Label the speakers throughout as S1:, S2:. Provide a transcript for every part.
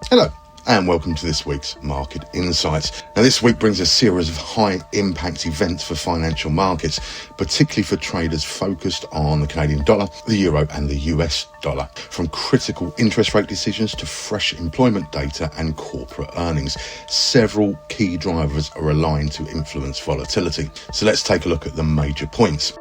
S1: Hello and welcome to this week's Market Insights. Now this week brings a series of high impact events for financial markets, particularly for traders focused on the Canadian dollar, the euro and the US dollar. From critical interest rate decisions to fresh employment data and corporate earnings, several key drivers are aligned to influence volatility. So let's take a look at the major points.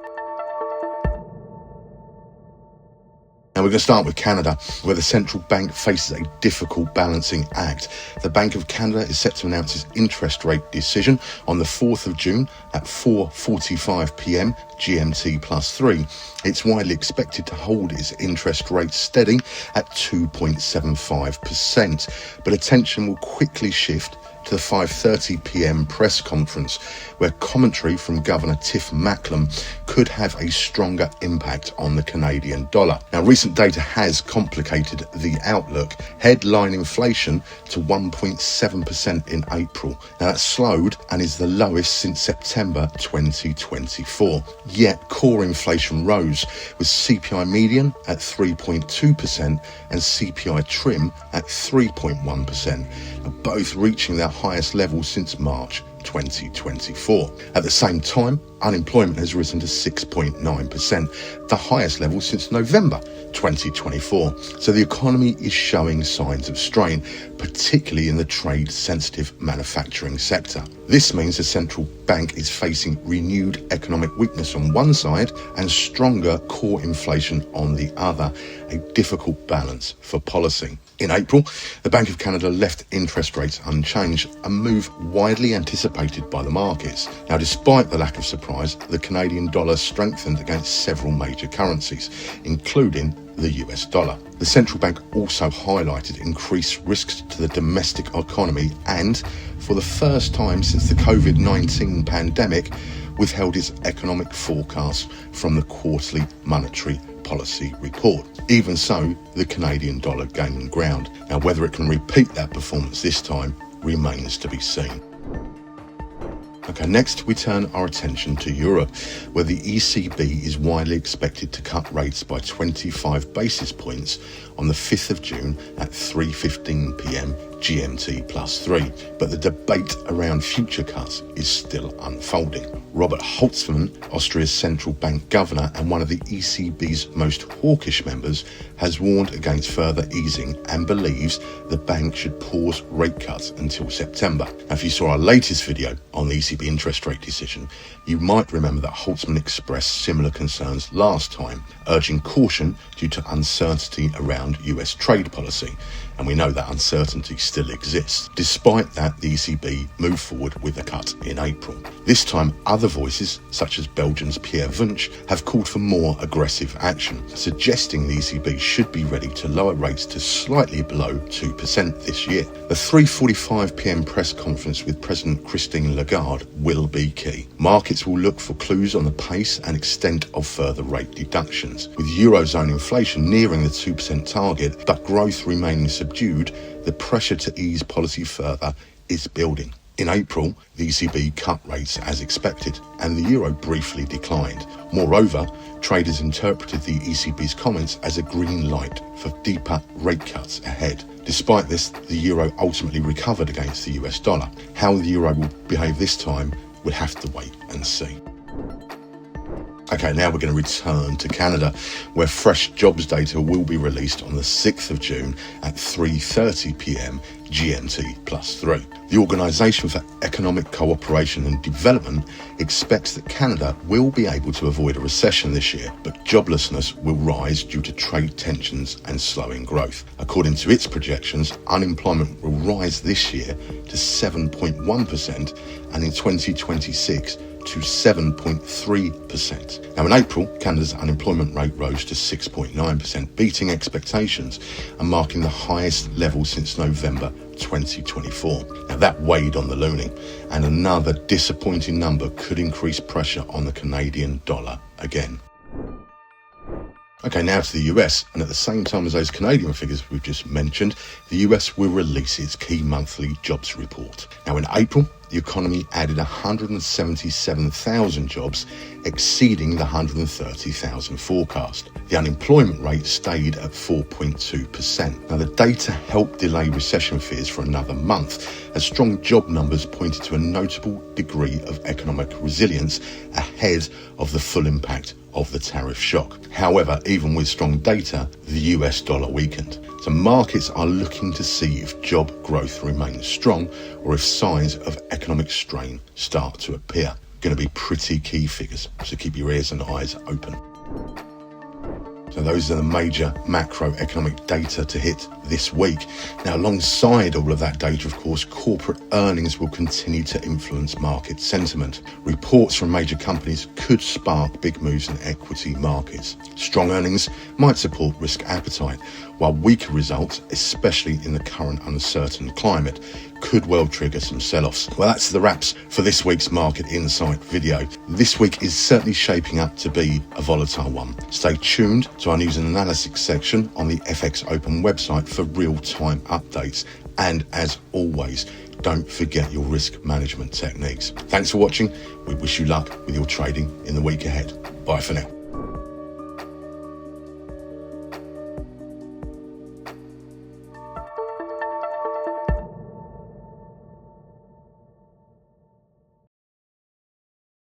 S1: Now we're going to start with Canada, where the central bank faces a difficult balancing act. The Bank of Canada is set to announce its interest rate decision on the 4th of June at 4:45 p.m. GMT +3. It's widely expected to hold its interest rate steady at 2.75%, but attention will quickly shift to the 5:30 p.m. press conference, where commentary from Governor Tiff Macklem could have a stronger impact on the Canadian dollar. Now, recent data has complicated the outlook. Headline inflation to 1.7% in April. Now, that's slowed and is the lowest since September 2024. Yet, core inflation rose, with CPI median at 3.2% and CPI trim at 3.1%, both reaching their highest level since March 2024. At the same time, unemployment has risen to 6.9%, the highest level since November 2024. So the economy is showing signs of strain, particularly in the trade-sensitive manufacturing sector. This means the central bank is facing renewed economic weakness on one side and stronger core inflation on the other, a difficult balance for policy. In April, the Bank of Canada left interest rates unchanged, a move widely anticipated by the markets. Now, despite the lack of surprise, the Canadian dollar strengthened against several major currencies, including the US dollar. The central bank also highlighted increased risks to the domestic economy and, for the first time since the COVID-19 pandemic, withheld its economic forecast from the quarterly monetary policy report. Even so, the Canadian dollar gained ground. Now, whether it can repeat that performance this time remains to be seen. Okay, next we turn our attention to Europe, where the ECB is widely expected to cut rates by 25 basis points on the 5th of June at 3:15 p.m. GMT +3. But the debate around future cuts is still unfolding. Robert Thomson, Austria's central bank governor and one of the ECB's most hawkish members, has warned against further easing and believes the bank should pause rate cuts until September. Now, if you saw our latest video on the ECB interest rate decision, you might remember that Thomson expressed similar concerns last time, urging caution due to uncertainty around US trade policy. And we know that uncertainty still exists. Despite that, the ECB moved forward with a cut in April. This time, other voices, such as Belgium's Pierre Wunsch, have called for more aggressive action, suggesting the ECB should be ready to lower rates to slightly below 2% this year. The 3:45 p.m. press conference with President Christine Lagarde will be key. Markets will look for clues on the pace and extent of further rate deductions. With Eurozone inflation nearing the 2% target, but growth remaining subdued, the pressure to ease policy further is building. In April, the ECB cut rates as expected, and the euro briefly declined. Moreover, traders interpreted the ECB's comments as a green light for deeper rate cuts ahead. Despite this, the euro ultimately recovered against the US dollar. How the euro will behave this time, we'll have to wait and see. Okay, now we're going to return to Canada, where fresh jobs data will be released on the 6th of June at 3:30 p.m. GMT +3. The Organisation for Economic Cooperation and Development expects that Canada will be able to avoid a recession this year, but joblessness will rise due to trade tensions and slowing growth. According to its projections, unemployment will rise this year to 7.1% and in 2026 to 7.3%. Now, in April, Canada's unemployment rate rose to 6.9%, beating expectations and marking the highest level since November 2024. Now, that weighed on the loonie, and another disappointing number could increase pressure on the Canadian dollar again. Okay, now to the US, and at the same time as those Canadian figures we've just mentioned, the US will release its key monthly jobs report. Now, in April, the economy added 177,000 jobs, exceeding the 130,000 forecast. The unemployment rate stayed at 4.2%. Now, the data helped delay recession fears for another month, as strong job numbers pointed to a notable degree of economic resilience ahead of the full impact of the tariff shock. However, even with strong data, the US dollar weakened. So markets are looking to see if job growth remains strong or if signs of economic strain start to appear. Going to be pretty key figures, so keep your ears and eyes open. So those are the major macroeconomic data to hit this week. Now, alongside all of that data, of course, corporate earnings will continue to influence market sentiment. Reports from major companies could spark big moves in equity markets. Strong earnings might support risk appetite, while weaker results, especially in the current uncertain climate, could well trigger some sell-offs. Well, that's the wraps for this week's Market Insight video. This week is certainly shaping up to be a volatile one. Stay tuned to our news and analysis section on the FX Open website for real-time updates. And as always, don't forget your risk management techniques. Thanks for watching. We wish you luck with your trading in the week ahead. Bye for now.